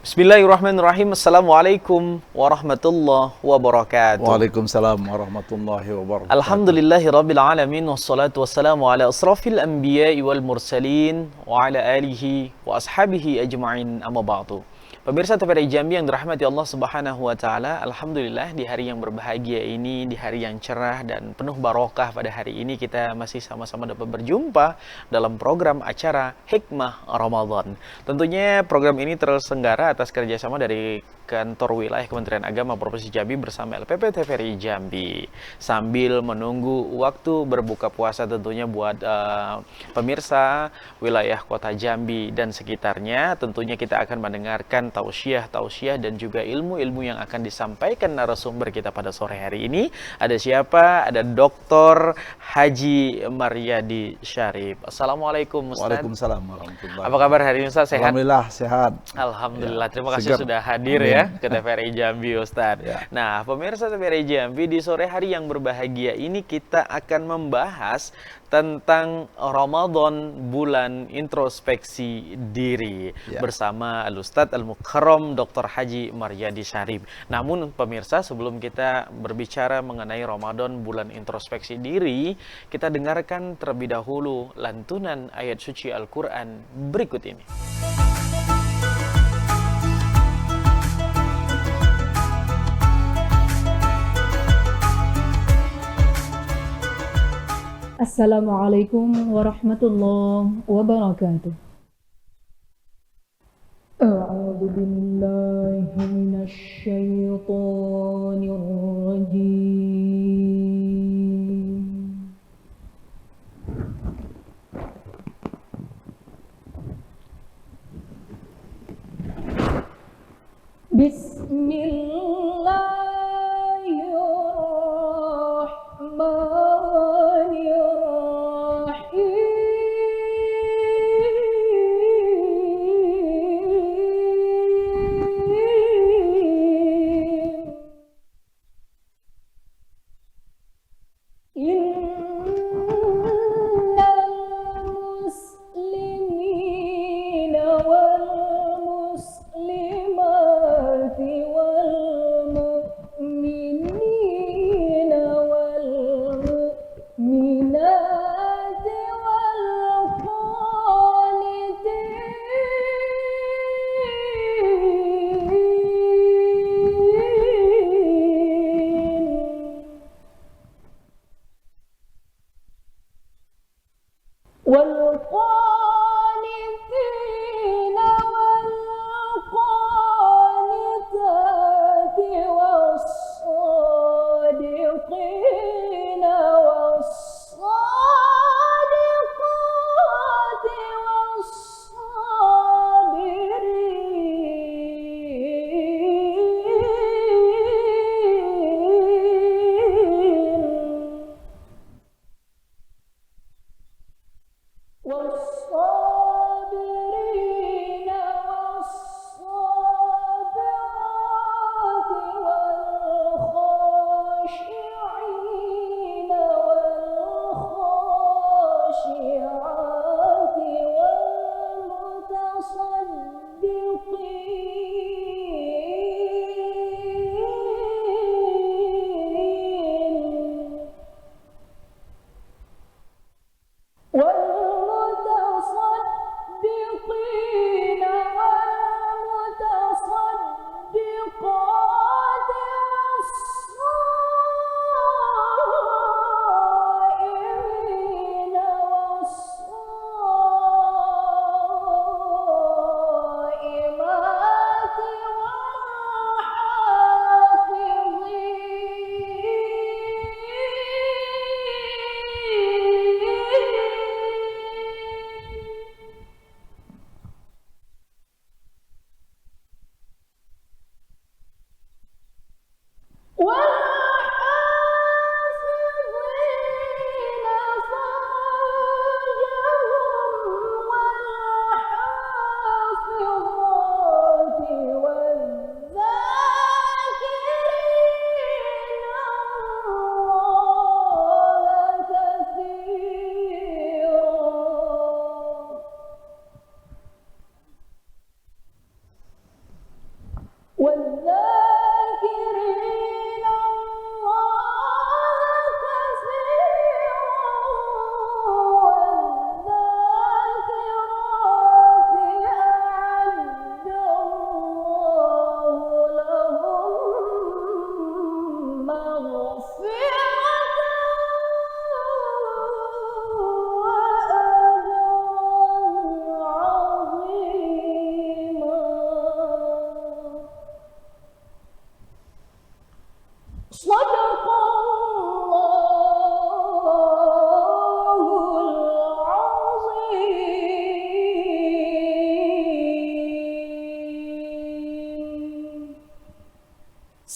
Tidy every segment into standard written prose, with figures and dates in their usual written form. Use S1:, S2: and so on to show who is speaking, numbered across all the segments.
S1: Bismillahirrahmanirrahim. Assalamualaikum warahmatullahi wabarakatuh.
S2: Waalaikumsalam warahmatullahi wabarakatuh.
S1: Alhamdulillahirabbil alamin wassalatu wassalamu ala asrafil anbiya'i wal mursalin wa ala alihi wa ashabihi ajma'in amma ba'du. Pemirsa TVRI Jambi yang dirahmati Allah Subhanahu wa taala, alhamdulillah di hari yang berbahagia ini, di hari yang cerah dan penuh barokah pada hari ini kita masih sama-sama dapat berjumpa dalam program acara Hikmah Ramadan. Tentunya program ini terselenggara atas kerjasama dari Kantor Wilayah Kementerian Agama Provinsi Jambi bersama LPP TVRI Jambi. Sambil menunggu waktu berbuka puasa tentunya buat pemirsa wilayah Kota Jambi dan sekitarnya, tentunya kita akan mendengarkan tausiah dan juga ilmu-ilmu yang akan disampaikan narasumber kita pada sore hari ini. Ada siapa? Ada Dr. Haji Maryadi Syarif. Assalamualaikum Ustaz.
S2: Waalaikumsalam warahmatullahi
S1: Apa kabar hari ini Ustaz? Sehat?
S2: Alhamdulillah sehat.
S1: Alhamdulillah,
S2: Ya,
S1: terima kasih
S2: segar.
S1: sudah hadir
S2: Amin.
S1: ya ke TVRI Jambi Ustadz.
S2: Ya.
S1: Nah, pemirsa TVRI Jambi, di sore hari yang berbahagia ini kita akan membahas tentang Ramadan, bulan introspeksi diri,
S2: Ya.
S1: bersama Al-Ustadz Al-Mukarram Dr. Haji Maryadi Syarif. Namun pemirsa, sebelum kita berbicara mengenai Ramadan, bulan introspeksi diri, kita dengarkan terlebih dahulu lantunan ayat suci Al-Quran berikut ini.
S3: Assalamualaikum warahmatullahi wabarakatuh. A'udzu billahi minasy syaithanir rajim. Bismillahirrahmanirrahim. Innal muslimina wal muslimati wal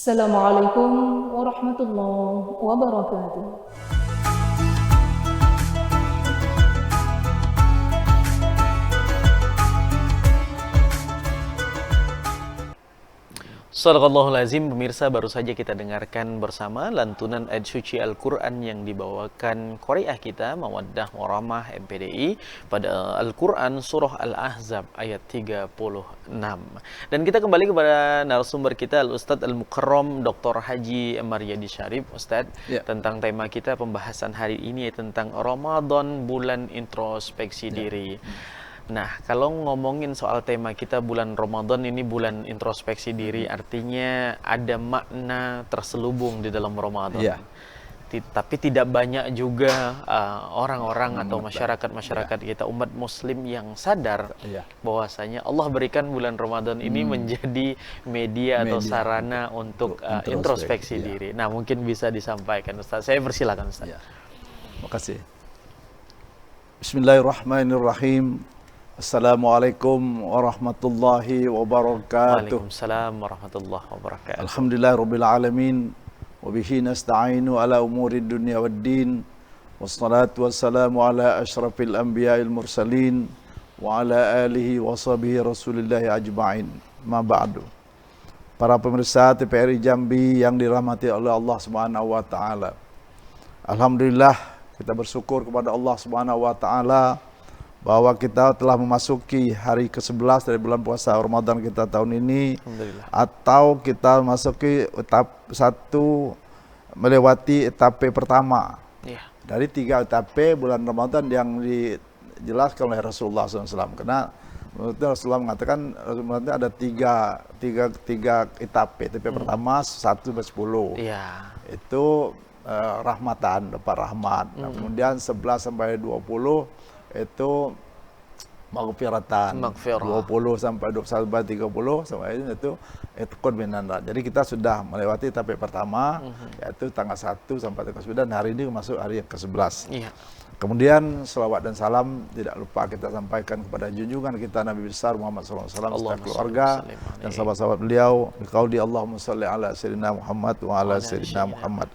S3: Assalamualaikum warahmatullahi wabarakatuh.
S1: Shadaqallahul Azim, pemirsa, baru saja kita dengarkan bersama lantunan ayat suci Al-Quran yang dibawakan Qari'ah kita, Mawaddah Warahmah MPDI, pada Al-Quran Surah Al-Ahzab ayat 36. Dan kita kembali kepada narasumber kita, Al-Ustadz Al-Mukarram Dr. Haji Maryadi Syarif. Ustadz, tentang tema kita pembahasan hari ini tentang Ramadan, bulan introspeksi diri. Nah, kalau ngomongin soal tema kita bulan Ramadan ini, bulan introspeksi diri, artinya ada makna terselubung di dalam Ramadan. Tapi tidak banyak juga orang-orang atau masyarakat kita, umat muslim yang sadar bahwasanya Allah berikan bulan Ramadan ini menjadi media atau sarana untuk introspeksi diri. Nah, mungkin bisa disampaikan, Ustaz. Saya persilakan, Ustaz.
S2: Terima kasih. Bismillahirrahmanirrahim. Assalamualaikum warahmatullahi wabarakatuh.
S1: Waalaikumsalam warahmatullahi wabarakatuh.
S2: Alhamdulillahirabbil alamin wa bihi nasta'inu ala umuri dunya waddin. Wassalatu wassalamu ala asyrafil anbiya'il mursalin wa ala alihi wa sahbihi rasulillahi ajma'in. Ma ba'du. Para pemirsa TPRI Jambi yang dirahmati oleh Allah Subhanahu wa taala. Alhamdulillah, kita bersyukur kepada Allah Subhanahu wa taala bahwa kita telah memasuki hari ke-11 dari bulan puasa Ramadan kita tahun ini, atau kita memasuki etap 1, melewati etape pertama dari 3 etape bulan Ramadan yang dijelaskan oleh Rasulullah SAW. Karena Rasulullah mengatakan ada tiga etape. Etape pertama 1 sampai 10. Itu rahmatan, dapat rahmat. Nah, kemudian 11 sampai 20 itu maghfiratan, 20 sampai 21 sampai 30 sampai itu itqun minan nar. Jadi kita sudah melewati etape pertama, yaitu tanggal 1 sampai tanggal 9, dan hari ini masuk hari yang ke-11. Kemudian selawat dan salam tidak lupa kita sampaikan kepada junjungan kita Nabi besar Muhammad SAW, serta keluarga dan sahabat-sahabat beliau. Biqauli Allahumma shalli ala sayyidina Muhammad wa ala sayyidina Muhammad.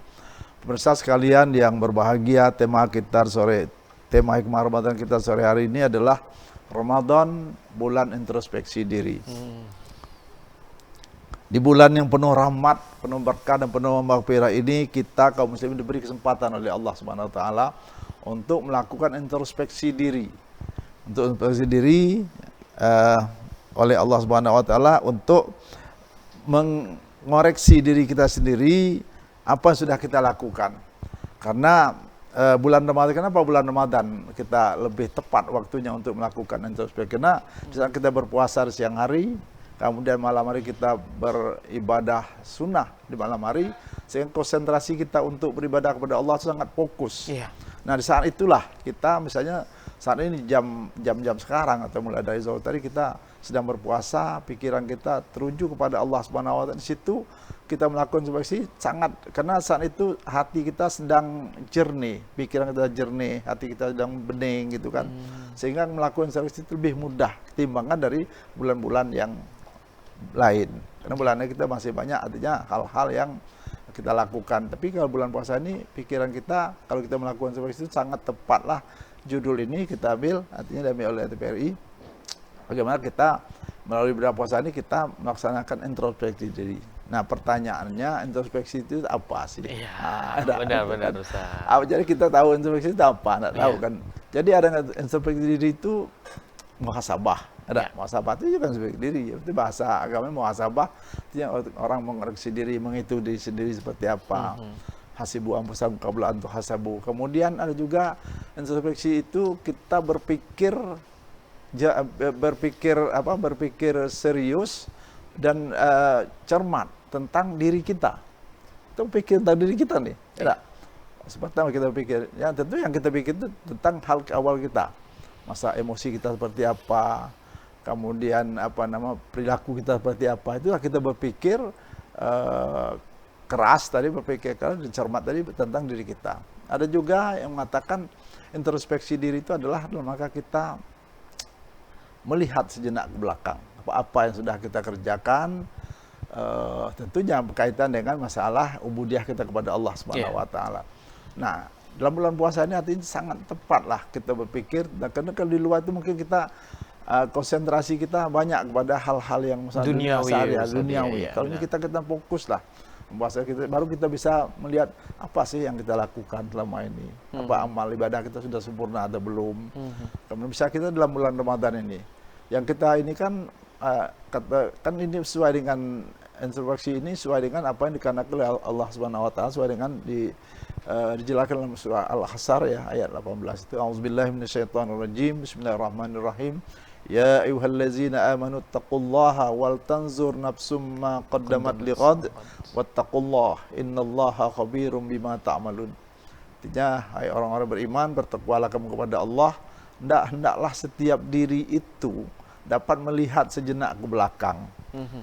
S2: Pemirsa sekalian yang berbahagia, tema hikmah Ramadan kita sore hari ini adalah Ramadan, bulan introspeksi diri. Di bulan yang penuh rahmat, penuh berkah dan penuh maghfirah ini, kita kaum muslimin diberi kesempatan oleh Allah Subhanahu wa taala untuk melakukan introspeksi diri. Untuk introspeksi diri oleh Allah Subhanahu wa taala untuk mengoreksi diri kita sendiri, apa yang sudah kita lakukan. Karena bulan Ramadan, kenapa bulan Ramadan kita lebih tepat waktunya untuk melakukan introspeksi? Karena saat kita berpuasa di siang hari, kemudian malam hari kita beribadah sunnah di malam hari, sehingga konsentrasi kita untuk beribadah kepada Allah sangat fokus. Nah, di saat itulah kita, misalnya saat ini jam-jam sekarang atau mulai dari zuhur tadi kita sedang berpuasa, pikiran kita teruju kepada Allah Subhanahu wa taala. Di situ kita melakukan introspeksi sangat, karena saat itu hati kita sedang jernih, pikiran kita jernih, hati kita sedang bening gitu kan. Sehingga melakukan introspeksi itu lebih mudah ketimbangkan dari bulan-bulan yang lain. Karena bulannya kita masih banyak, artinya hal-hal yang kita lakukan. Tapi kalau bulan puasa ini, pikiran kita, kalau kita melakukan introspeksi itu sangat tepatlah judul ini kita ambil, artinya diambil oleh TPRI. Bagaimana kita melalui bulan puasa ini kita melaksanakan introspeksi diri. Nah, pertanyaannya, introspeksi itu apa sih?
S1: Benar-benar, Ustaz.
S2: Jadi kita tahu introspeksi itu apa? Nggak tahu kan? Jadi ada introspeksi diri itu muhasabah. Ada muhasabah itu juga introspeksi diri. Itu bahasa agamanya muhasabah. Itu orang mengoreksi diri, menghitung diri sendiri seperti apa. Hasibu anfusakum qabla an tuhasabu. Kemudian ada juga introspeksi itu kita berpikir serius dan cermat tentang diri kita. Kita pikir tentang diri kita nih. Pertama kita pikir, ya tentu yang kita pikir itu tentang hal awal kita. Masa emosi kita seperti apa, kemudian perilaku kita seperti apa. Itulah kita berpikir keras tadi, berpikir keras dan cermat tadi tentang diri kita. Ada juga yang mengatakan introspeksi diri itu adalah dalam rangka kita melihat sejenak ke belakang. Apa yang sudah kita kerjakan, tentunya berkaitan dengan masalah ubudiyah kita kepada Allah Subhanahu wa taala. Nah, dalam bulan puasa ini artinya sangat tepat lah kita berpikir, dan karena kalau di luar itu mungkin kita konsentrasi kita banyak kepada hal-hal yang
S1: Duniawi,
S2: duniawi. Kalau ini kita fokus lah puasa kita, baru kita bisa melihat apa sih yang kita lakukan selama ini, apa amal ibadah kita sudah sempurna atau belum. Kemudian bisa kita dalam bulan Ramadan ini, yang kita ini kan kan ini sesuai dengan instruksi ini, sesuai dengan apa yang dikehendaki oleh Allah Subhanahu wa taala, sesuai dengan dijelaskan dalam surah Al-Hasr ya ayat 18 itu, auzubillahi minasyaitonirrajim, bismillahirrahmanirrahim. Ya ayyuhallazina amanu taqullaha wal tanzur nafsum ma qaddamat lighad wattaqullaha innallaha khabirum bima ta'malun. Artinya, hai orang-orang beriman, bertakwalah kamu kepada Allah, hendaklah setiap diri itu dapat melihat sejenak ke belakang,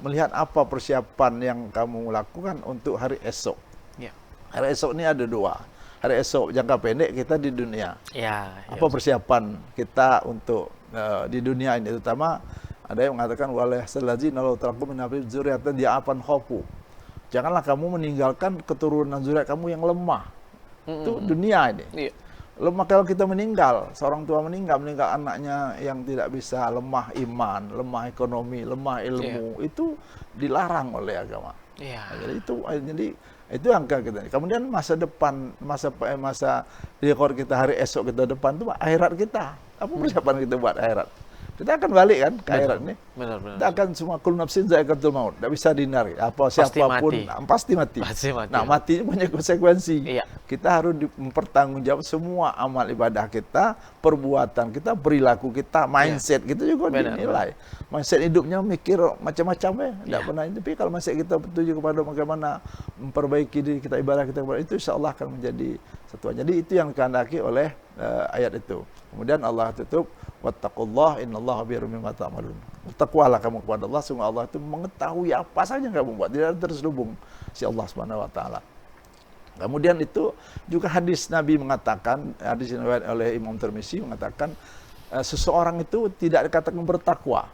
S2: melihat apa persiapan yang kamu lakukan untuk hari esok. Hari esok ini ada dua. Hari esok jangka pendek kita di dunia. Apa persiapan kita untuk di dunia ini, terutama ada yang mengatakan wala yahzallazina law taraku min amrihim dzurriyyatan di'afan khafu. Janganlah kamu meninggalkan keturunan zuriat kamu yang lemah. Itu dunia ini. Lemah kalau kita meninggal, seorang tua meninggal anaknya yang tidak bisa, lemah iman, lemah ekonomi, lemah ilmu, itu dilarang oleh agama. Jadi itu angka kita. Kemudian masa depan, masa rekor kita hari esok kita depan itu akhirat kita. Apa persiapan kita buat akhirat? Kita akan balik kan ke akhirat ini. Kita akan semua kullu nafsin dha'iqatul maut. Tidak bisa dihindari. Siapapun pasti mati. Nah, mati punya konsekuensi. Kita harus mempertanggungjawab semua amal ibadah kita, perbuatan kita, perilaku kita, mindset kita juga dinilai. Mindset hidupnya mikir macam-macam ya. Tidak pernah. Tapi kalau mindset kita bertuju kepada bagaimana memperbaiki diri kita, ibadah kita kepada itu, insya Allah akan menjadi satu. Jadi itu yang dikehendaki oleh ayat itu. Kemudian Allah tutup, wattaqullah innallaha khabirum bima ta'malun. Bertakwalah kamu kepada Allah, sungguh Allah itu mengetahui apa saja yang kamu buat, tidak terselubung si Allah Subhanahu wa taala. Kemudian itu juga hadis Nabi mengatakan, hadis yang diriwayatkan oleh Imam Tirmizi mengatakan, seseorang itu tidak dikatakan bertakwa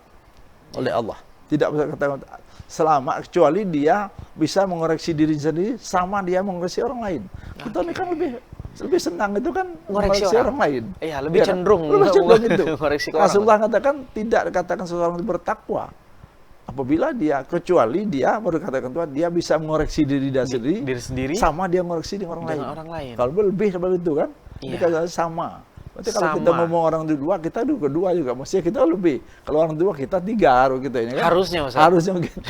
S2: oleh Allah. Tidak bisa dikatakan selama kecuali dia bisa mengoreksi diri sendiri sama dia mengoreksi orang lain. Kita ini kan lebih senang itu kan mengoreksi orang lain.
S1: Lebih cenderung
S2: itu.
S1: Rasulullah
S2: katakan tidak dikatakan seseorang itu bertakwa apabila dia, kecuali dia baru katakan Tuhan, dia bisa mengoreksi diri sendiri sama dia mengoreksi dengan orang lain. Kalau lebih seperti itu kan, kita sama. Berarti kalau kita ngomong orang dua, kita kedua juga. Maksudnya kita lebih. Kalau orang dua, kita tiga harus kita ini kan. Harusnya begitu.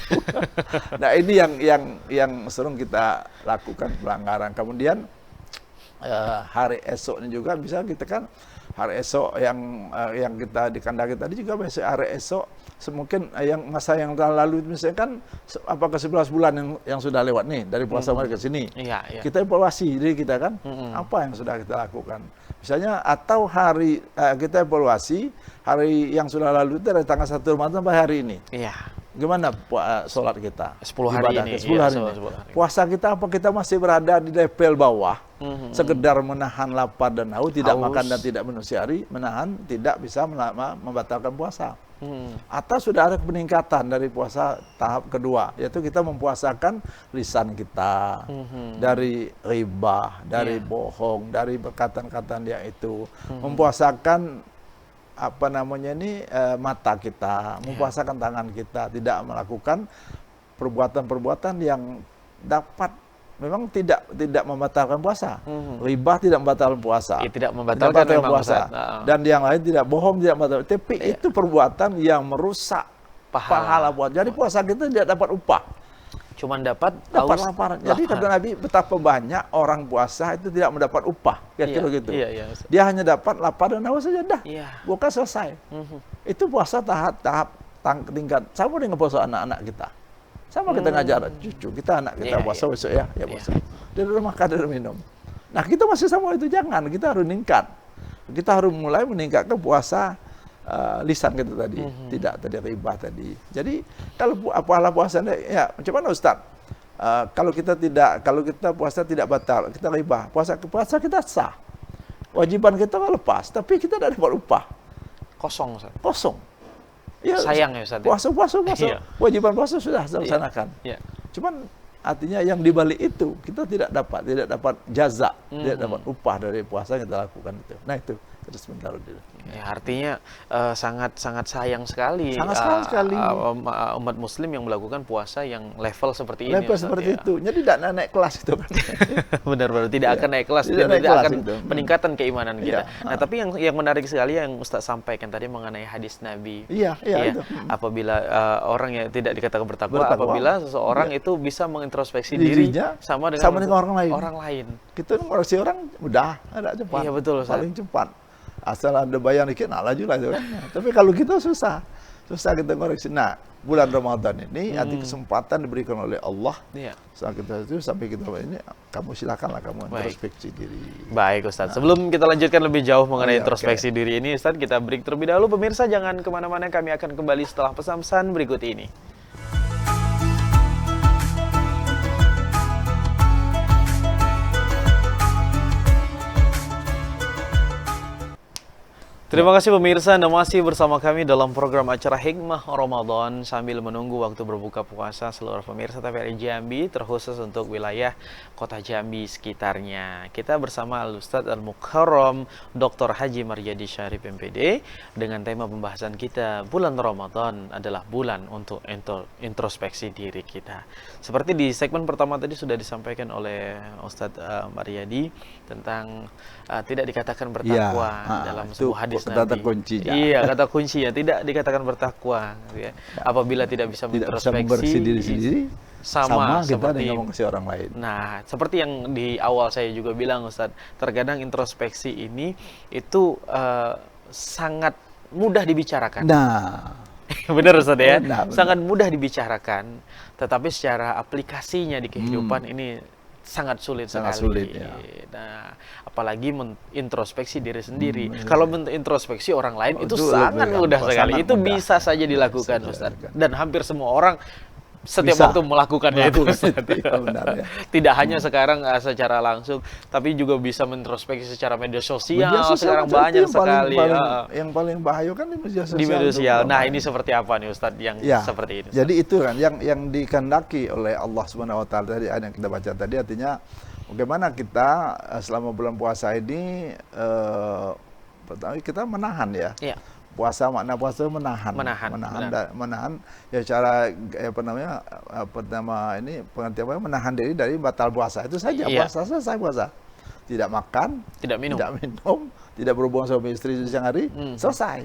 S2: Nah ini yang sering kita lakukan pelanggaran. Kemudian hari esok ini juga bisa kita kan, hari esok yang kita dikandaki tadi juga besok hari esok mungkin yang masa yang lalu misalnya kan apakah 11 bulan yang sudah lewat nih dari puasa mereka ke sini. Kita evaluasi diri kita kan, apa yang sudah kita lakukan. Misalnya atau hari kita evaluasi hari yang sudah lalu itu dari tanggal 1 Ramadan sampai hari ini. Gimana sholat kita?
S1: 10 hari ini.
S2: 10 hari ini. Puasa kita apa kita masih berada di level bawah? Sekedar menahan lapar dan haus, tidak makan dan tidak minum sehari, menahan, tidak bisa membatalkan puasa. Atau sudah ada peningkatan dari puasa tahap kedua, yaitu kita mempuasakan lisan kita dari ghibah, dari bohong, dari perkataan-kataan dia itu, mempuasakan mata kita, mempuasakan tangan kita, tidak melakukan perbuatan-perbuatan yang dapat memang tidak membatalkan puasa. Ghibah tidak membatalkan puasa.
S1: Tidak membatalkan
S2: puasa. Dan yang lain tidak, bohong tidak membatalkan. Tapi itu perbuatan yang merusak pahala puasa. Jadi puasa kita tidak dapat upah.
S1: Cuman dapat
S2: lapar. Jadi kata Nabi, betapa banyak orang puasa itu tidak mendapat upah. Kira-kira gitu. Dia hanya dapat lapar dan haus saja dah. Bukan selesai. Itu puasa tahap tingkat. Sama dengan puasa anak-anak kita. Sama kita ngajar cucu kita, anak kita puasa besok ya puasa. Dia rumah makan dan minum. Nah kita masih sama itu, jangan, kita harus meningkat. Kita harus mulai meningkatkan puasa lisan kita tadi, tidak tadi ribah tadi. Jadi kalau pahala puasa ya macam mana Ustaz? Kalau kita puasa tidak batal, kita ribah, puasa kita sah. Wajiban kita lepas, tapi kita tidak dapat upah.
S1: Kosong, Ustaz.
S2: Kosong. Ya,
S1: sayang ya Ustaz.
S2: puasa.
S1: Iya.
S2: Kewajiban puasa sudah laksanakan.
S1: Iya.
S2: Cuman artinya yang dibalik itu kita tidak dapat jaza, tidak dapat upah dari puasa yang kita lakukan itu. Nah itu terus menerus itu.
S1: Ya, artinya sangat sayang sekali,
S2: Sangat sekali.
S1: Umat Muslim yang melakukan puasa yang level seperti ini.
S2: Level
S1: Ustaz,
S2: seperti
S1: ya.
S2: itu. Jadi tidak naik kelas itu kan.
S1: Benar-benar tidak akan naik kelas,
S2: Tidak
S1: dan
S2: naik
S1: tidak
S2: kelas
S1: akan
S2: itu.
S1: peningkatan keimanan kita.
S2: Iya.
S1: Nah, tapi yang menarik sekali yang Ustaz sampaikan tadi mengenai hadis Nabi.
S2: Iya, itu.
S1: Apabila orang yang tidak dikatakan bertakwa,
S2: Bertakwa.
S1: apabila seseorang itu bisa mengintrospeksi diri
S2: Dirinya
S1: sama dengan
S2: orang lain.
S1: Orang lain.
S2: Kita mengoreksi orang udah ada cepat.
S1: Iya, betul, Ustaz.
S2: Paling cepat. Asal ada bayang dikit, nah laju lah itu kan. Tapi kalau kita susah kita ngoreksi. Nah, bulan Ramadan ini arti kesempatan diberikan oleh Allah.
S1: Iya.
S2: Saat kita itu sampai kita ini, kamu silakanlah kamu
S1: Baik.
S2: introspeksi diri.
S1: Baik Ustaz, sebelum kita lanjutkan lebih jauh mengenai
S2: Iya,
S1: introspeksi diri ini Ustaz, kita break terlebih dahulu. Pemirsa jangan kemana-mana, kami akan kembali setelah pesan-pesan berikut ini. Terima kasih pemirsa, Anda masih bersama kami dalam program acara Hikmah Ramadan sambil menunggu waktu berbuka puasa seluruh pemirsa TVRI Jambi, terkhusus untuk wilayah kota Jambi sekitarnya. Kita bersama Al-Ustadz Al-Mukarram Dr. Haji Maryadi Syarif MPD dengan tema pembahasan kita bulan Ramadan adalah bulan untuk introspeksi diri kita. Seperti di segmen pertama tadi sudah disampaikan oleh Ustadz Maryadi tentang tidak dikatakan bertakwa dalam sebuah hadis
S2: kata
S1: Nabi.
S2: kuncinya.
S1: Iya, kata kuncinya tidak dikatakan bertakwa, gitu ya. Apabila tidak bisa
S2: membersih diri sendiri,
S1: sama
S2: kita
S1: seperti
S2: dengan mengasihi orang lain.
S1: Nah, seperti yang di awal saya juga bilang Ustadz, terkadang introspeksi ini itu sangat mudah dibicarakan.
S2: Nah,
S1: benar Ustadz ya,
S2: benar.
S1: Sangat mudah dibicarakan, tetapi secara aplikasinya di kehidupan ini sangat sulit
S2: Sangat
S1: sekali.
S2: sulit, ya.
S1: Nah, apalagi introspeksi diri sendiri. Kalau introspeksi orang lain itu sangat
S2: lebih
S1: mudah
S2: gampang,
S1: sekali.
S2: sangat
S1: Itu
S2: mudah.
S1: bisa saja dilakukan,
S2: Bisa
S1: Ustaz.
S2: dilakukan.
S1: Dan hampir semua orang setiap
S2: Bisa
S1: waktu melakukannya itu.
S2: melakukan
S1: Ustaz.
S2: itu, iya, benar, ya.
S1: Tidak hanya sekarang secara langsung, tapi juga bisa mengintrospeksi secara media sosial.
S2: Media sosial
S1: Sekarang
S2: itu
S1: banyak
S2: yang
S1: sekali.
S2: yang paling bahaya kan di media sosial.
S1: Di media
S2: itu,
S1: sosial. Nah,
S2: Bapak.
S1: ini seperti apa nih Ustadz yang
S2: Ya,
S1: seperti ini? Ustadz?
S2: jadi itu kan yang dikehendaki oleh Allah Subhanahu wa taala tadi yang kita baca tadi, artinya bagaimana kita selama bulan puasa ini pertama kita menahan ya.
S1: Iya.
S2: Puasa, makna puasa menahan ya, cara pengertian menahan diri dari batal puasa itu saja.
S1: Iya.
S2: Puasa selesai, puasa tidak makan,
S1: Tidak minum.
S2: tidak berhubungan sama istri di siang hari, selesai.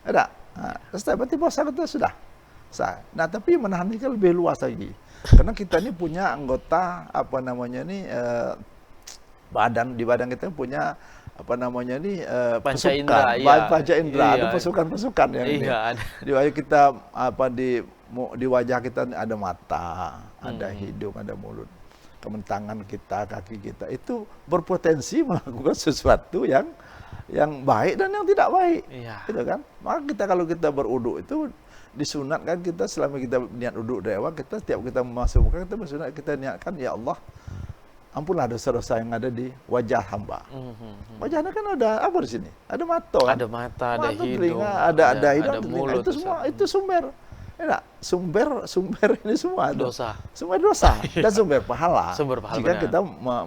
S2: Ada. Nah, selesai, berarti puasa kita sudah selesai. Nah, tapi menahan ini kan lebih luas lagi. Karena kita ini punya anggota di badan kita punya
S1: Panca
S2: pasukan,
S1: indera, iya.
S2: panca indera,
S1: Iya.
S2: ada pasukan yang ini.
S1: Iya, ada.
S2: Di wajah kita di wajah kita ada mata, ada hidung, ada mulut. Tangan kita, kaki kita itu berpotensi melakukan sesuatu yang baik dan yang tidak baik.
S1: Iya.
S2: Gitu kan? Maka kalau kita berwudu itu disunatkan kita selama kita niat wudu dari awal, kita setiap kita masuk buka kita bersunat, kita niatkan ya Allah, ampunlah dosa-dosa yang ada di wajah hamba. Wajahnya kan ada apa di sini? Ada mata, kan?
S1: Ada mata, ada hidung,
S2: telinga, ada hidung,
S1: ada
S2: telinga.
S1: mulut.
S2: Itu semua itu sumber. Ya, sumber ini semua
S1: Dosa.
S2: Sumber dosa dan sumber pahala.
S1: Sumber pahala,
S2: Jika
S1: benar.
S2: kita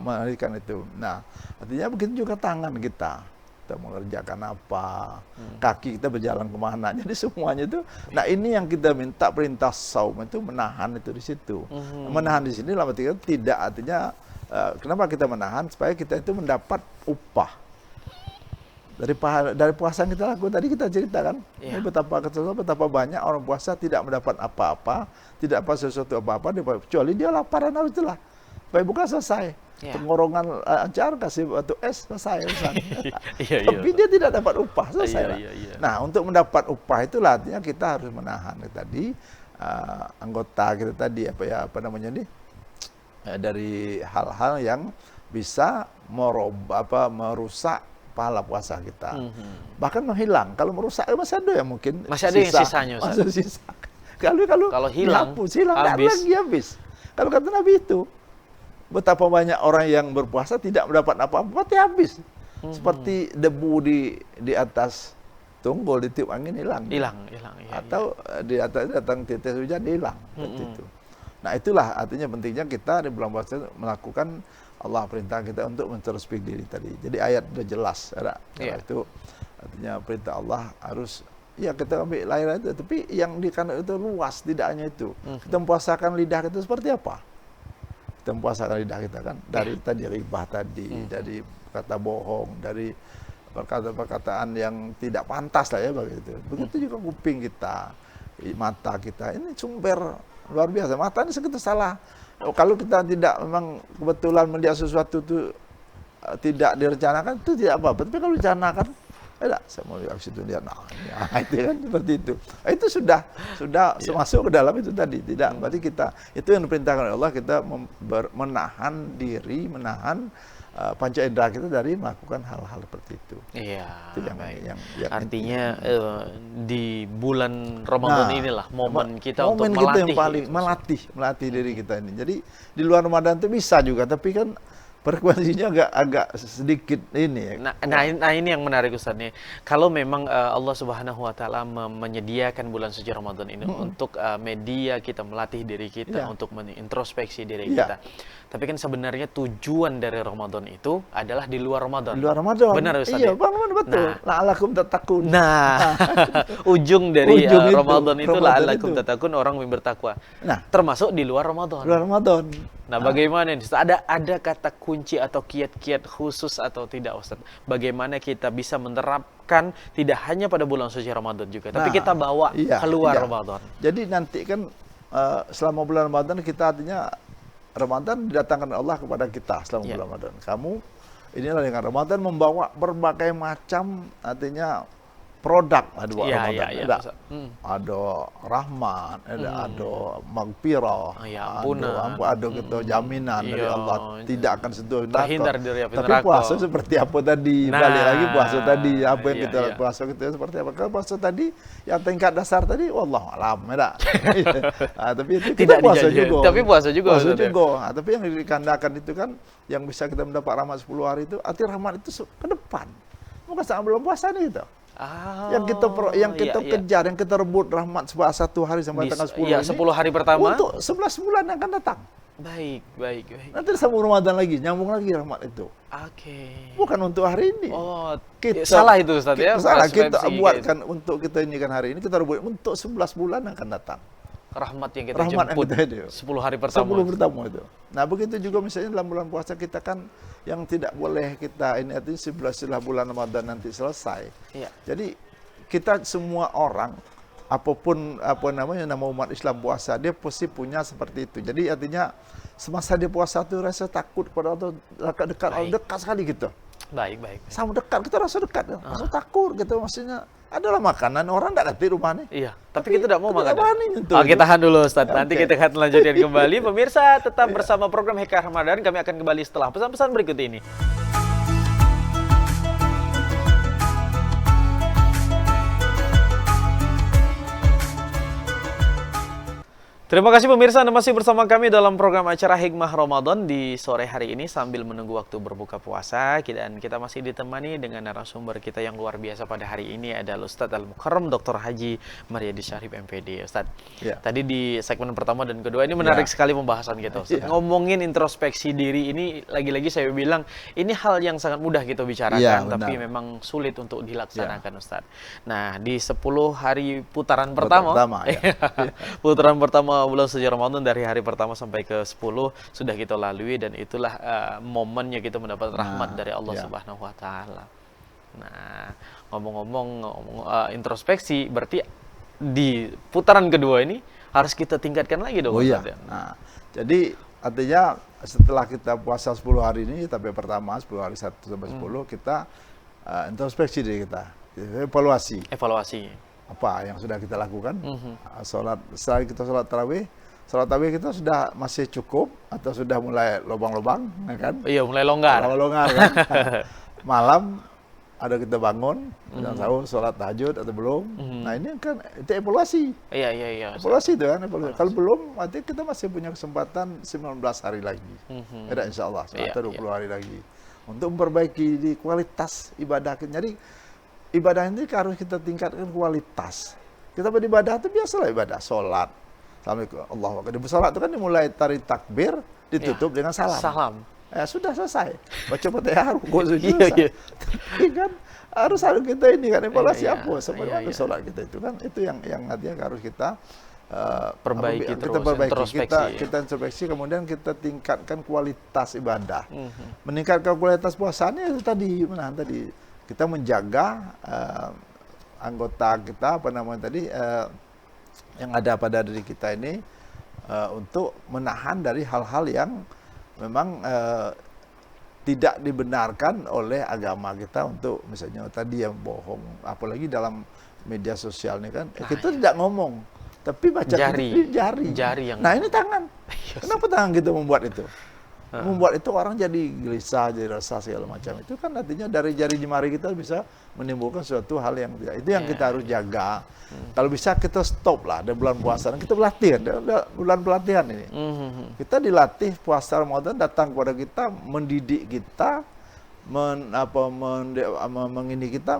S2: mengalihkan itu. Nah, artinya begitu juga tangan kita mengerjakan apa, kaki kita berjalan kemana. Jadi semuanya itu. Nah, ini yang kita minta perintah saum itu menahan itu di situ. Menahan di sini dalam arti tidak artinya kenapa kita menahan supaya kita itu mendapat upah dari puasa yang kita lakukan. Tadi kita ceritakan
S1: Iya.
S2: betapa banyak orang puasa tidak mendapat apa-apa, tidak apa sesuatu apa-apa kecuali dia lapar dan haus itulah. Supaya bukan selesai.
S1: Iya.
S2: Tenggorokan acar kasih batu es selesai urusan.
S1: Iya,
S2: Tapi dia tidak dapat upah selesai.
S1: Iya,
S2: lah.
S1: iya.
S2: Nah, untuk mendapat upah itulah artinya kita harus menahan tadi anggota kita tadi dari hal-hal yang bisa merusak pahala puasa kita. Bahkan menghilang. Kalau merusak masih ada yang mungkin
S1: Masih ada yang sisanya, Ustaz.
S2: Masih sisa. Kalau
S1: hilang,
S2: dihapus, hilang habis. Kalau kata Nabi itu, betapa banyak orang yang berpuasa tidak mendapat apa-apa, pasti habis. Seperti debu di atas tunggul ditiup angin hilang.
S1: Hilang. Iya,
S2: Atau di atas datang tetes hujan hilang. Seperti itu. Nah itulah artinya pentingnya kita di bulan puasa melakukan Allah perintah kita untuk introspeksi diri tadi. Jadi ayat sudah jelas, ada.
S1: Iya.
S2: Itu artinya perintah Allah harus ya kita ambil lahir itu, tapi yang di kanan itu luas, tidak hanya itu. Kita mempuasakan lidah kita seperti apa? Kita mempuasakan lidah kita kan dari tadi ribah tadi, dari kata bohong, dari perkataan yang tidak pantas lah ya begitu. Begitu juga kuping kita, mata kita. Ini sumber luar biasa. Mata ini kita salah. Kalau kita tidak memang kebetulan melihat sesuatu itu tidak direncanakan itu tidak apa-apa. Tapi kalau direncanakan, saya mau lihat situ lihat, itu kan seperti itu. Itu sudah masuk ke dalam itu tadi. Tidak, berarti kita itu yang diperintahkan oleh Allah, kita menahan diri, menahan panca indera kita dari melakukan hal-hal seperti itu.
S1: Iya.
S2: Itu yang
S1: artinya di bulan Ramadan inilah momen kita untuk
S2: kita
S1: melatih.
S2: Yang paling melatih diri kita ini. Jadi di luar Ramadan itu bisa juga, tapi kan frekuensinya agak sedikit ini ya.
S1: Nah ini yang menarik Ustaz nih. Kalau memang Allah Subhanahu wa taala menyediakan bulan suci Ramadan ini untuk media kita melatih diri kita, untuk mengintrospeksi diri kita. Tapi kan sebenarnya tujuan dari Ramadan itu adalah di luar Ramadan.
S2: Di luar Ramadan.
S1: Benar Ustaz.
S2: Iya, betul. La'alakum tattaqun.
S1: Nah, ujung dari Ramadan itu la'alakum tattaqun, orang yang bertakwa.
S2: Nah,
S1: termasuk di luar Ramadan.
S2: Luar Ramadan.
S1: Nah, bagaimana ini? Ada kata kunci atau kiat-kiat khusus atau tidak, Ustaz? Bagaimana kita bisa menerapkan tidak hanya pada bulan suci Ramadan juga, tapi kita bawa keluar Ramadan.
S2: Jadi nanti kan selama bulan Ramadan kita artinya Ramadan didatangkan Allah kepada kita selama bulan Ramadan. Kamu inilah dengan Ramadan membawa berbagai macam artinya produk Ramadan. Ada rahmat, ada magfirah, ada gitu jaminan dari Allah tidak akan sentuh neraka.
S1: Terhindar dari api neraka.
S2: Tapi puasa seperti apa tadi? Balik lagi puasa tadi, apa yang kita puasa kita seperti apa? Kalau puasa tadi yang tingkat dasar tadi wallahu alam, tapi itu
S1: tidak
S2: puasa juga.
S1: Tapi puasa juga.
S2: Tapi yang dikandakan itu kan yang bisa kita mendapat rahmat 10 hari itu, arti rahmat itu ke depan. Bukan saat belum puasa nih gitu. Yang kita kejar, yang kita rebut rahmat satu hari sampai tanggal 10
S1: ini, 10 hari pertama
S2: untuk 11 bulan yang akan datang.
S1: Baik.
S2: Nanti sambung Ramadan lagi, nyambung lagi rahmat itu. Bukan untuk hari ini.
S1: Salah itu Ustaz ya.
S2: Salah, kita buatkan untuk kita ini kan hari ini, kita rebut untuk 11 bulan yang akan datang.
S1: Rahmat yang kita jemput 10 hari pertama.
S2: 10 pertama itu. Nah, begitu juga misalnya dalam bulan puasa kita kan yang tidak boleh kita ini artinya setelah bulan Ramadan nanti selesai. Jadi kita semua orang apapun nama umat Islam puasa, dia pasti punya seperti itu. Jadi artinya semasa dia puasa itu rasa takut pada Allah, dekat sekali gitu.
S1: Baik.
S2: Sama dekat, kita rasa dekat, rasa takut gitu maksudnya. Adalah makanan orang tidak ngerti rumahnya.
S1: Iya, tapi kita tidak mau makan.
S2: Kita
S1: tahan dulu Ustaz. Nanti kita akan lanjutkan kembali. Pemirsa tetap bersama program Hikayat Ramadan. Kami akan kembali setelah pesan-pesan berikut ini. Terima kasih pemirsa, Anda masih bersama kami dalam program acara Hikmah Ramadan di sore hari ini sambil menunggu waktu berbuka puasa. Dan kita masih ditemani dengan narasumber kita yang luar biasa pada hari ini adalah Ustadz Al-Mukarram Dr. Haji Maryadi Syarif MPD. Ustadz, tadi di segmen pertama dan kedua ini menarik sekali pembahasan kita, Ustadz. Ngomongin introspeksi diri ini, lagi-lagi saya bilang ini hal yang sangat mudah kita bicarakan, tapi memang sulit untuk dilaksanakan, Ustadz. Nah, di 10 hari putaran pertama putaran pertama bulan suci Ramadan dari hari pertama sampai ke 10 sudah kita lalui, dan itulah momennya kita mendapat rahmat dari Allah Subhanahu wa taala. Nah, ngomong-ngomong introspeksi, berarti di putaran kedua ini harus kita tingkatkan lagi dong.
S2: Nah, jadi artinya setelah kita puasa 10 hari ini, tapi pertama 10 hari 1 sampai 10 kita introspeksi diri kita, evaluasi apa yang sudah kita lakukan. Setelah kita sholat tarawih kita sudah masih cukup atau sudah mulai lubang-lubang, kan?
S1: Iya, mulai longgar
S2: kan? Malam ada kita bangun, tahu sholat tahajud atau belum. Nah, ini kan itu evaluasi.
S1: Iya.
S2: Evaluasi itu kan. Kalau belum, berarti kita masih punya kesempatan 19 hari lagi. Ada insya Allah, atau 20 hari lagi untuk memperbaiki di kualitas ibadah kita. Jadi ibadah ini harus kita tingkatkan kualitas. Kita beribadah itu biasalah ibadah, sholat. Assalamualaikum, Allahu Akbar. Di sholat itu kan dimulai dari takbir, ditutup dengan salam.
S1: Salam.
S2: Ya sudah selesai. Baca Fatihah, rukuk, sujud.
S1: Iya.
S2: Tapi kan harus kita ini kan evaluasi
S1: Iya,
S2: apa sebenarnya
S1: iya.
S2: sholat kita itu kan itu yang nantinya harus kita
S1: Perbaiki
S2: kita
S1: terus,
S2: perbaiki,
S1: introspeksi, ya.
S2: kita introspeksi, kemudian kita tingkatkan kualitas ibadah. Meningkatkan kualitas puasanya itu tadi menahan tadi kita menjaga anggota kita yang ada pada diri kita ini untuk menahan dari hal-hal yang memang tidak dibenarkan oleh agama kita untuk misalnya tadi yang bohong, apalagi dalam media sosial ini kan kita tidak ngomong tapi baca
S1: Jari yang
S2: nah ini tangan. Kenapa tangan kita membuat itu? Membuat itu orang jadi gelisah, jadi resah segala macam. Itu kan artinya dari jari jemari kita bisa menimbulkan suatu hal yang tidak. Itu yang kita harus jaga. Kalau bisa kita stop lah. Ada bulan puasa dan kita berlatih. Ada bulan pelatihan ini. Kita dilatih puasa Ramadan datang kepada kita, mendidik kita,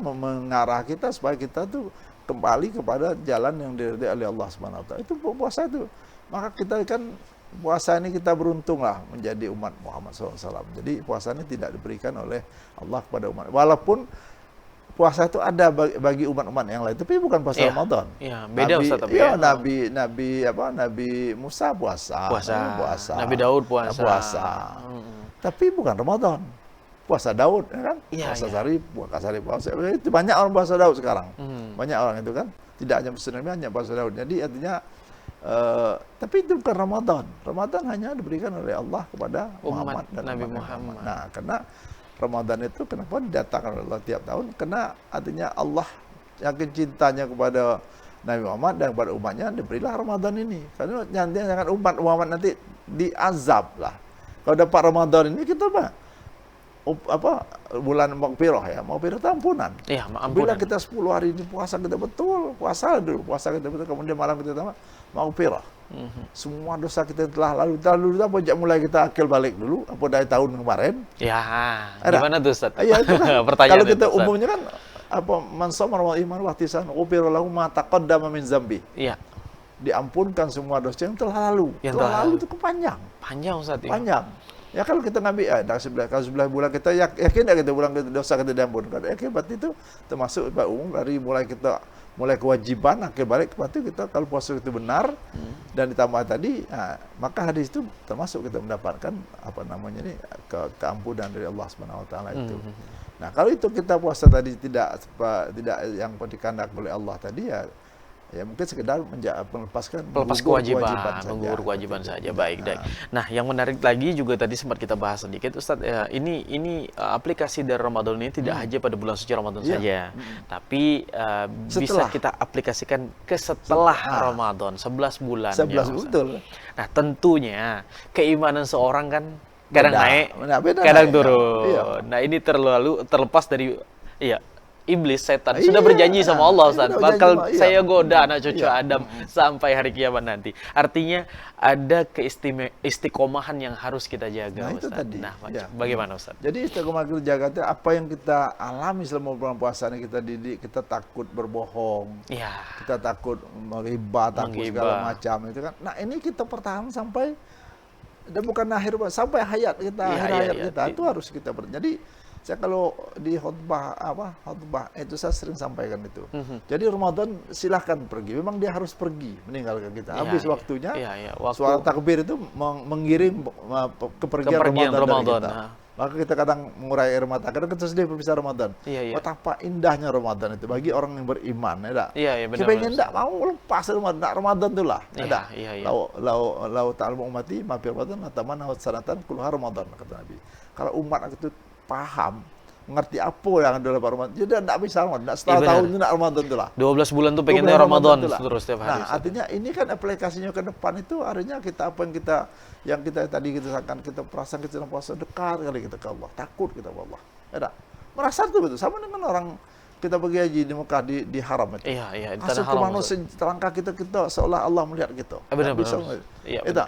S2: mengarah kita supaya kita tuh kembali kepada jalan yang diridhai oleh Allah Subhanahu wa taala. Itu puasa itu. Maka kita kan puasa ini kita beruntung lah menjadi umat Muhammad SAW. Jadi puasa ini tidak diberikan oleh Allah kepada umat. Walaupun puasa itu ada bagi umat-umat yang lain, tapi bukan puasa Ramadan.
S1: Iya, beda Ustaz tapi
S2: Nabi Musa puasa.
S1: Nabi Daud puasa.
S2: Tapi bukan Ramadan. Puasa Daud, ya kan? Puasa Sarif, puasa. Itu banyak orang puasa Daud sekarang. Banyak orang itu kan. Tidak hanya Muslim, hanya puasa Daud. Jadi artinya tapi itu bukan Ramadan. Ramadan hanya diberikan oleh Allah kepada Muhammad dan
S1: Nabi Muhammad.
S2: Nah, karena Ramadan itu kenapa didatangkan oleh Allah tiap tahun? Karena artinya Allah yang cintanya kepada Nabi Muhammad dan kepada umatnya diberilah Ramadan ini. Karena nanti akan umat Muhammad nanti diazab lah. Kalau dapat Ramadan ini kita bulan maghfirah ya, maghfirah itu ampunan.
S1: Iya, ampunan.
S2: Bila kita 10 hari ini puasa kita betul, puasa kita betul, kemudian malam kita tambah maghfirah. Semua dosa kita telah lalu apa mulai kita akil balik dulu apa dari tahun kemarin.
S1: Ya, gimana tuh Ustaz?
S2: Iya itu kan.
S1: Pertanyaan
S2: kalau kita
S1: itu,
S2: umumnya kan man shoma Ramadan iman wa ihtisaban ghufira lahu ma taqaddama min dzambi.
S1: Iya.
S2: Diampunkan semua dosa yang telah lalu.
S1: Yang
S2: telah lalu itu panjang.
S1: Panjang Ustaz.
S2: Panjang. Ya kalau kita ngambil kalau 11 bulan kita yakin kita bulan kita dosa kita diampunkan. Yakin berarti itu termasuk umum dari mulai kewajiban akhir balik berarti kita kalau puasa itu benar dan ditambah tadi maka hadis itu termasuk kita mendapatkan keampunan dari Allah Subhanahu wa taala itu. Nah, kalau itu kita puasa tadi tidak yang dikehendak oleh Allah tadi ya mungkin sekedar
S1: melepas kewajiban, menggugur kewajiban saja. Baik. Nah, yang menarik lagi juga tadi sempat kita bahas sedikit Ustaz, ini aplikasi dari Ramadan ini tidak hanya pada bulan suci Ramadan saja, tapi bisa kita aplikasikan ke setelah Ramadan 11 bulan.
S2: 11 betul.
S1: Nah, tentunya keimanan seorang kan kadang naik,
S2: beda
S1: kadang
S2: naik,
S1: turun.
S2: Iya.
S1: Nah, ini terlepas dari iblis, setan sudah berjanji sama Allah, Ustaz, bakal saya goda anak cucu Adam sampai hari kiamat nanti. Artinya ada istiqomahan yang harus kita jaga,
S2: Nah, itu
S1: Ustaz.
S2: tadi.
S1: Nah, bagaimana Ustaz?
S2: Jadi istiqomah kita jaga itu apa yang kita alami selama bulan puasa ini, kita didik, kita takut berbohong, kita takut menghibah, takut segala macam itu kan. Nah, ini kita pertahankan sampai dan bukan sampai hayat kita, hayat kita itu harus kita jadi saya kalau di khutbah itu saya sering sampaikan itu. Jadi Ramadan silahkan pergi. Memang dia harus pergi meninggalkan kita. Habis waktunya. Suara takbir itu mengiring kepergian Ramadan dari kita. Maka kita kadang mengurai air mata. Kadang kita sedih berpisah Ramadan. Betapa indahnya Ramadan itu bagi orang yang beriman, ya. Kita pengen tidak mau lepas Ramadan. Ramadan itulah. Lau ta'lamu ummati ma fi Ramadan atamanna sanatan kulluha Ramadan, kata Nabi. Kalau umat itu paham, mengerti apa yang ada dalam Ramadan. Jadi tidak bisa Ramadan, tidak setahun tahun itu tidak Ramadan itulah.
S1: 12 bulan tuh pengennya Ramadan terus setiap hari.
S2: Nah, artinya ini kan aplikasinya ke depan itu artinya kita yang kita tadi kita akan kita perasaan kita puasa dekat kali kita ke Allah, takut kita ke Allah. Ya, merasa itu betul. Sama dengan orang kita pergi haji di Mekah di haram itu. Masuk ke manusia terangkah kita seolah Allah melihat kita.
S1: Benar.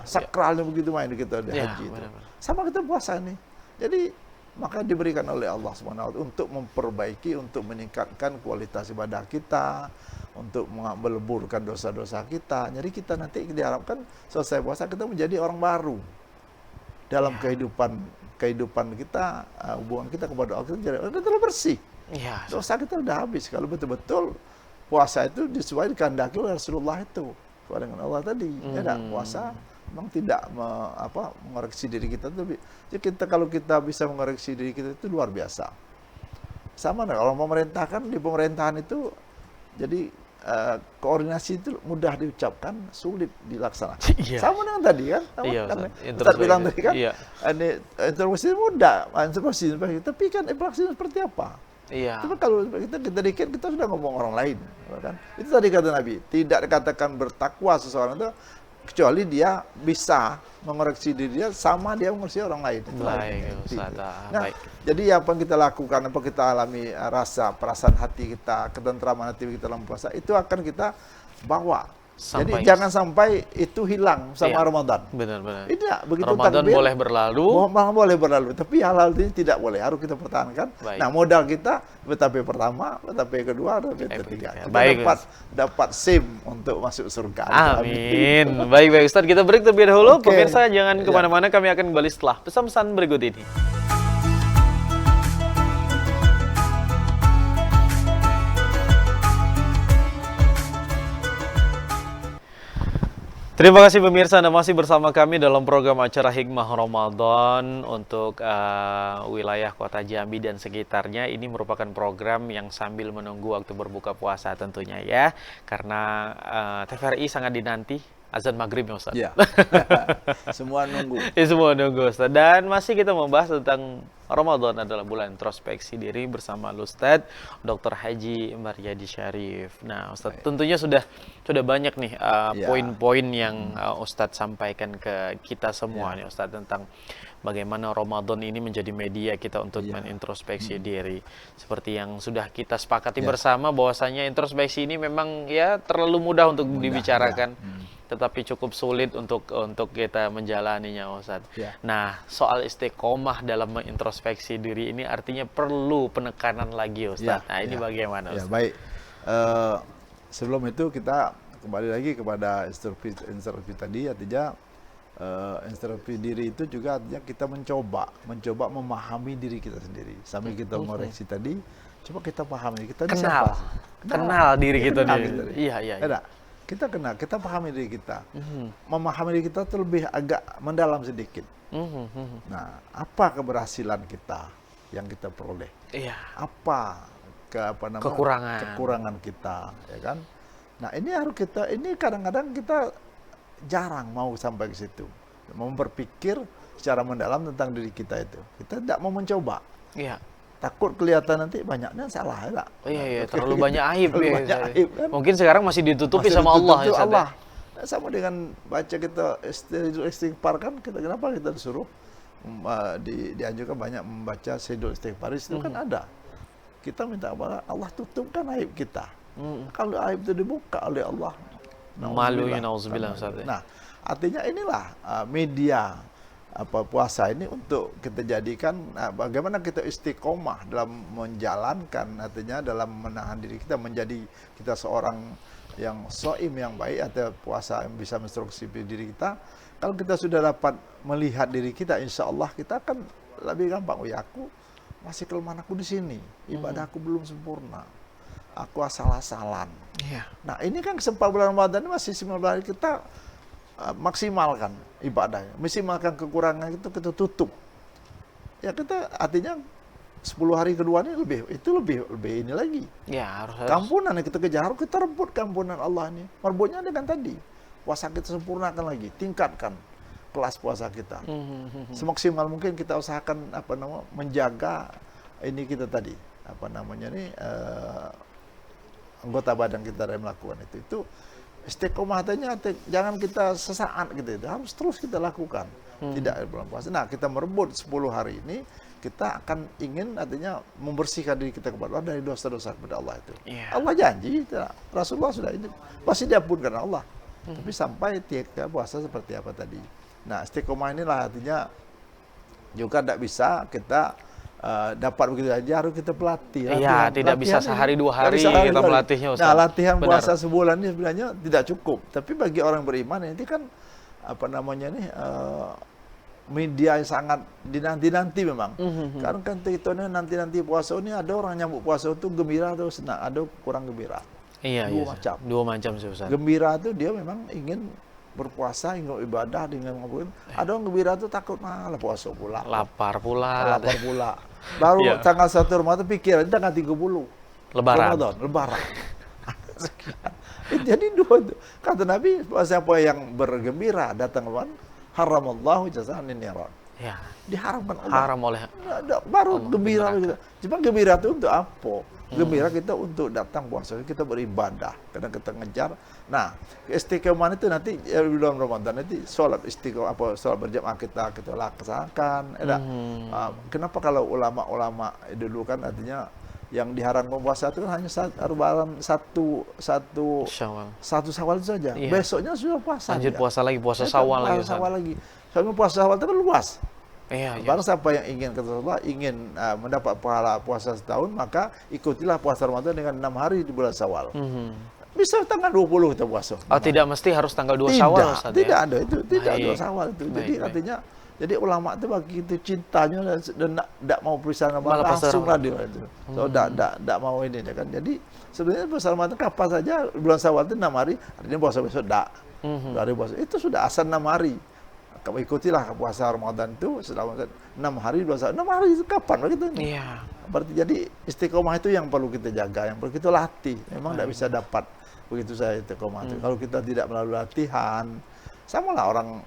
S2: Sakralnya begitu main kita di haji itu. Sama kita puasa ini. Jadi maka diberikan oleh Allah Subhanahu wa taala untuk memperbaiki, untuk meningkatkan kualitas ibadah kita, untuk meleburkan dosa-dosa kita. Jadi kita nanti diharapkan selesai puasa kita menjadi orang baru dalam kehidupan kita, hubungan kita kepada Allah, kita telah bersih. Dosa kita udah habis. Kalau betul-betul puasa itu sesuai dikehendaki oleh Rasulullah itu, sesuai dengan Allah tadi. Puasa memang tidak mengoreksi diri kita. Jadi kalau kita bisa mengoreksi diri kita itu luar biasa. Sama kalau pemerintah kan, di pemerintahan itu jadi koordinasi itu mudah diucapkan, sulit dilaksanakan. Sama dengan tadi kan, Ustaz bilang tadi kan, ini intervensi mudah, intervensi, tapi kan intervensi seperti apa? Tapi kalau kita dikit, kita sudah ngomong orang lain, kan? Itu tadi kata Nabi, tidak dikatakan bertakwa seseorang itu kecuali dia bisa mengoreksi diri dia sama dia mengoreksi orang lain. Nah, jadi apa yang kita lakukan, apa kita alami, perasaan hati kita, ketentraman hati kita dalam puasa, itu akan kita bawa. Jadi jangan sampai itu hilang sama Ramadan.
S1: Benar-benar.
S2: Tidak, begitu
S1: Ramadan
S2: takbir, boleh berlalu, tapi hal-hal ini tidak boleh, harus kita pertahankan. Nah, modal kita tapi pertama, tapi kedua, tapi ketiga. Kita dapat SIM untuk masuk surga.
S1: Amin. Baik Ustaz, kita break terlebih dahulu. Pemirsa jangan kemana-mana, kami akan kembali setelah pesan-pesan berikut ini. Terima kasih pemirsa, Anda masih bersama kami dalam program acara Hikmah Ramadan untuk wilayah Kota Jambi dan sekitarnya. Ini merupakan program yang sambil menunggu waktu berbuka puasa tentunya ya. Karena TVRI sangat dinanti azan maghrib ya Ustaz.
S2: Iya. Semua nunggu.
S1: Semua nunggu Ustaz. Dan masih kita membahas tentang Ramadan adalah bulan introspeksi diri bersama Ustaz Dr. Haji Maryadi Syarif. Nah Ustaz, tentunya sudah banyak nih poin-poin yang Ustaz sampaikan ke kita semua nih Ustaz, tentang bagaimana Ramadan ini menjadi media kita untuk menintrospeksi diri. Seperti yang sudah kita sepakati bersama bahwasanya introspeksi ini memang terlalu mudah untuk dibicarakan. Tetapi cukup sulit untuk kita menjalaninya Ustaz. Nah, soal istiqomah dalam mengintrospeksi diri ini artinya perlu penekanan lagi Ustaz. Nah, ini bagaimana Ustaz?
S2: Baik. Sebelum itu kita kembali lagi kepada introspeksi tadi, artinya introspeksi diri itu juga artinya kita mencoba memahami diri kita sendiri. Sambil kita mengoreksi tadi, coba kita pahami kita ini siapa?
S1: Kenal diri kita sendiri. Iya.
S2: Kita pahami diri kita. Memahami diri kita itu lebih agak mendalam sedikit. Nah, apa keberhasilan kita yang kita peroleh? Apa kekurangan kita, ya kan? Nah, ini harus ini kadang-kadang kita jarang mau sampai ke situ. Mau berpikir secara mendalam tentang diri kita itu. Kita tidak mau mencoba. Takut kelihatan nanti banyaknya salah ya.
S1: Terlalu banyak aib.
S2: Aib kan?
S1: Mungkin sekarang masih ditutupi sama Allah ya.
S2: Allah. Nah, sama dengan baca kita istighfar kan, kenapa kita disuruh dianjurkan banyak membaca Sayyidul Istighfar, itu kan ada. Kita minta kepada Allah tutupkan aib kita. Kalau aib itu dibuka oleh Allah,
S1: malunya nauzubillah.
S2: Nah, artinya inilah media puasa ini untuk kita jadikan bagaimana kita istiqomah dalam menjalankan, artinya dalam menahan diri kita menjadi kita seorang yang shaim yang baik, atau puasa yang bisa menginstruksi diri kita. Kalau kita sudah dapat melihat diri kita, insya Allah kita akan lebih gampang. Aku masih kelemahan aku di sini, ibadahku belum sempurna, aku asal-asalan. Nah, ini kan kesempatan bulan Ramadan ini masih 19 hari, kita maksimalkan ibadahnya, maksimalkan kekurangan itu kita tutup. Ya, kita artinya 10 hari kedua ini lebih ini lagi. Harus. Kampunan yang kita kejar, harus kita rebut kampunan Allah ini. Merebutnya dengan tadi. Puasa kita sempurnakan lagi, tingkatkan kelas puasa kita. Semaksimal mungkin kita usahakan menjaga ini kita tadi, anggota badan kita yang melakukan itu istiqomah, artinya jangan kita sesaat gitu, harus terus kita lakukan. Tidak bulan puasa. Nah, kita merebut 10 hari ini, kita akan ingin artinya membersihkan diri kita kepada Allah dari dosa-dosa kepada Allah itu. Allah janji, Rasulullah sudah ini pasti diampunkan Allah. Tapi sampai tiga puasa seperti apa tadi. Nah, istiqomah inilah artinya juga tidak bisa kita dapat begitu saja, harus kita pelatih.
S1: Iya, tidak bisa sehari dua hari kita melatihnya, Ustaz.
S2: Nah, latihan
S1: Benar.
S2: puasa sebulan ini sebenarnya tidak cukup. Tapi bagi orang beriman ini kan apa namanya nih media yang sangat dinanti-nanti memang. Karena kan kita ini nanti-nanti puasa ini ada orang nyambut puasa itu gembira atau senang, ada kurang gembira.
S1: Iya,
S2: Dua macam.
S1: Dua macam sih, Ustaz.
S2: Gembira itu dia memang ingin berpuasa, ingin ibadah dengan ngabuburit. Ada orang gembira itu takut malah puasa pula.
S1: Lapar pula.
S2: Lapar pula. Baru
S1: Iya.
S2: tanggal 1 Ramadan pikiran tanggal 30.
S1: Lebaran.
S2: Ramadan, Lebaran. Jadi dua itu. Kata Nabi, siapa yang bergembira datang Lebaran, haramallahu jazaan niran.
S1: Ya,
S2: Diharamkan Allah.
S1: haram oleh
S2: Baru
S1: Allah
S2: gembira
S1: di neraka.
S2: gitu. Cuma gembira itu untuk apa? Gembira kita untuk datang puasa, kita beribadah, karena kita ngejar. Nah, istiqomah itu nanti di bulan Ramadan nanti sholat istiqomah sholat berjamaah kita laksanakan. Kenapa kalau ulama-ulama dulu kan artinya yang diharamkan puasa itu kan hanya satu Syawal itu saja.
S1: Iya.
S2: Besoknya sudah puasa.
S1: Lanjut
S2: dia.
S1: puasa lagi, puasa
S2: Ya,
S1: Syawal lagi,
S2: puasa
S1: Ustaz.
S2: Syawal lagi. Soalnya puasa Syawal itu kan luas.
S1: Iya, iya.
S2: Barang siapa yang ingin kata Rasulullah ingin mendapat pahala puasa setahun, maka ikutilah puasa Ramadan dengan 6 hari di bulan Syawal. Bisa tanggal 20 kita puasa.
S1: Oh, tidak mesti harus tanggal 2
S2: Tidak,
S1: Syawal, Ustaz,
S2: tidak
S1: ya?
S2: ada itu, tidak
S1: Baik.
S2: ada Syawal itu. Jadi
S1: Baik.
S2: artinya jadi ulama itu bagi itu cintanya dan tidak mau pisah sama
S1: Malah puasa
S2: langsung lah
S1: Ramadan.
S2: dia itu. So tidak mau ini dia kan. Jadi sebenarnya puasa Ramadan kapan saja bulan Syawal itu 6 hari, artinya puasa besok tidak. Dari puasa itu sudah asal 6 hari. Kamu ikutilah puasa Ramadan itu selama 6 hari, 6 hari itu kapan begitu?
S1: Iya.
S2: Berarti jadi istiqomah itu yang perlu kita jaga, yang perlu kita latih. Memang tidak bisa dapat begitu saja istiqomah itu. Kalau kita tidak melalui latihan, sama lah orang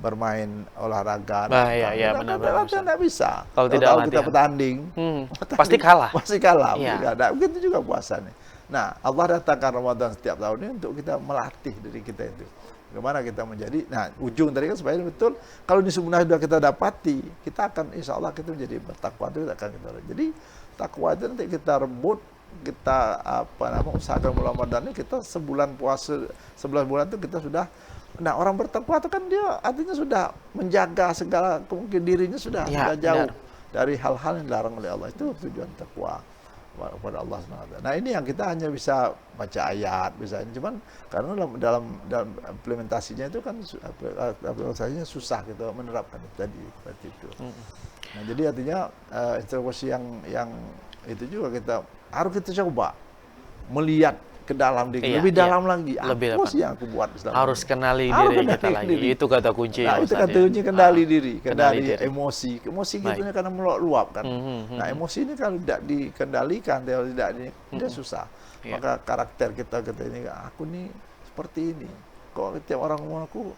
S2: bermain olahraga.
S1: Iya, benar.
S2: Latihan tidak bisa.
S1: Kalau tidak
S2: kita
S1: latihan.
S2: bertanding,
S1: Pasti kalah.
S2: Pasti kalah.
S1: Iya.
S2: Nah, begitu juga puasa nih. Nah, Allah datangkan Ramadan setiap tahun ini untuk kita melatih diri kita itu. Bagaimana kita menjadi, nah ujung tadi kan supaya betul, kalau ini sebenarnya sudah kita dapati, kita akan insya Allah kita menjadi bertakwa itu akan kita. Jadi takwa itu nanti kita rebut, kita usahakan bulan Ramadan ini kita sebulan puasa, 11 bulan itu kita sudah, nah orang bertakwa itu kan dia artinya sudah menjaga segala kemungkinan dirinya sudah jauh dari hal-hal yang dilarang oleh Allah. Itu tujuan takwa kepada Allah SWT. Nah ini yang kita hanya bisa baca ayat, bisa cuman karena dalam implementasinya itu kan aplikasinya susah gitu menerapkan tadi seperti itu. Nah jadi artinya introspeksi yang itu juga harus kita coba melihat ke dalam diri, lebih dalam lagi. Apa sih yang aku buat selama
S1: harus
S2: ini?
S1: kenali
S2: Harus
S1: diri
S2: kenali
S1: kita lagi.
S2: diri.
S1: Itu kata kunci.
S2: Nah,
S1: ya,
S2: itu
S1: Ustaz,
S2: kata
S1: ya.
S2: kunci kendali diri,
S1: kendali
S2: kendali
S1: diri.
S2: emosi. Emosi gitu karena meluap kan. Nah, emosi ini kalau tidak dikendalikan, kalau tidak dia susah.
S1: Iya.
S2: Maka karakter kita ini, aku nih seperti ini. Kok tiap orang ngomong aku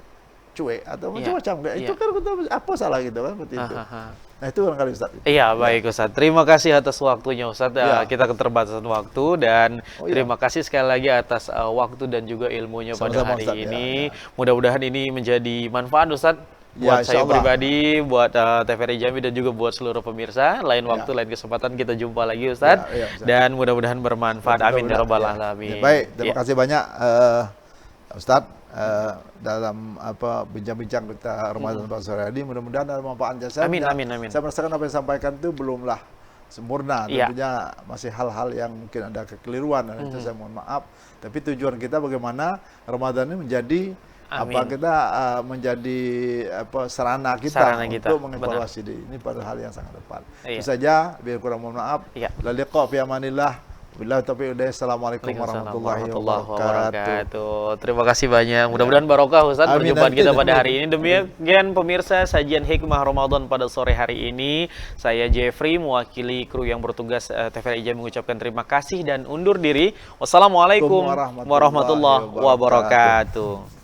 S2: cuek atau macam-macam kayak itu kan kita apa salah gitu kan seperti itu. Nah, itu barangkali Ustaz.
S1: Iya, baik Ustaz. Terima kasih atas waktunya Ustaz.
S2: Ya.
S1: Kita keterbatasan waktu dan
S2: iya.
S1: terima kasih sekali lagi atas waktu dan juga ilmunya pada
S2: Sama-sama,
S1: hari
S2: Ustaz.
S1: ini.
S2: Ya.
S1: Mudah-mudahan ini menjadi manfaat Ustaz.
S2: Ya,
S1: Buat saya
S2: insyaallah.
S1: pribadi, buat TVRI Jambi dan juga buat seluruh pemirsa. Lain waktu, lain kesempatan kita jumpa lagi Ustaz.
S2: Ya, Ustaz.
S1: Dan mudah-mudahan bermanfaat. Amin ya rabbal alamin.
S2: Baik, terima
S1: Ya.
S2: kasih banyak Ustaz dalam bincang-bincang kita Ramadan pada sore hari. Mudah-mudahan ada manfaat jasa.
S1: Amin.
S2: Saya merasakan apa yang disampaikan itu belumlah sempurna.
S1: Iya.
S2: Tentunya masih hal-hal yang mungkin ada kekeliruan dan itu saya mohon maaf. Tapi tujuan kita bagaimana Ramadan ini menjadi kita menjadi sarana kita untuk mengevaluasi diri. Ini pada hal yang sangat tepat.
S1: Iya.
S2: Itu saja, biar kurang mohon maaf.
S1: Iya.
S2: La liqa fi amanillah. Billahi taufiq wal hidayah. Assalamualaikum warahmatullahi wabarakatuh.
S1: Terima kasih banyak. Mudah-mudahan barokah Ustaz
S2: Amin,
S1: perjumpaan kita
S2: amin.
S1: pada hari ini. Demikian pemirsa sajian hikmah Ramadan pada sore hari ini. Saya Jeffrey mewakili kru yang bertugas TVRI Jambi mengucapkan terima kasih dan undur diri. Wassalamualaikum warahmatullahi wabarakatuh.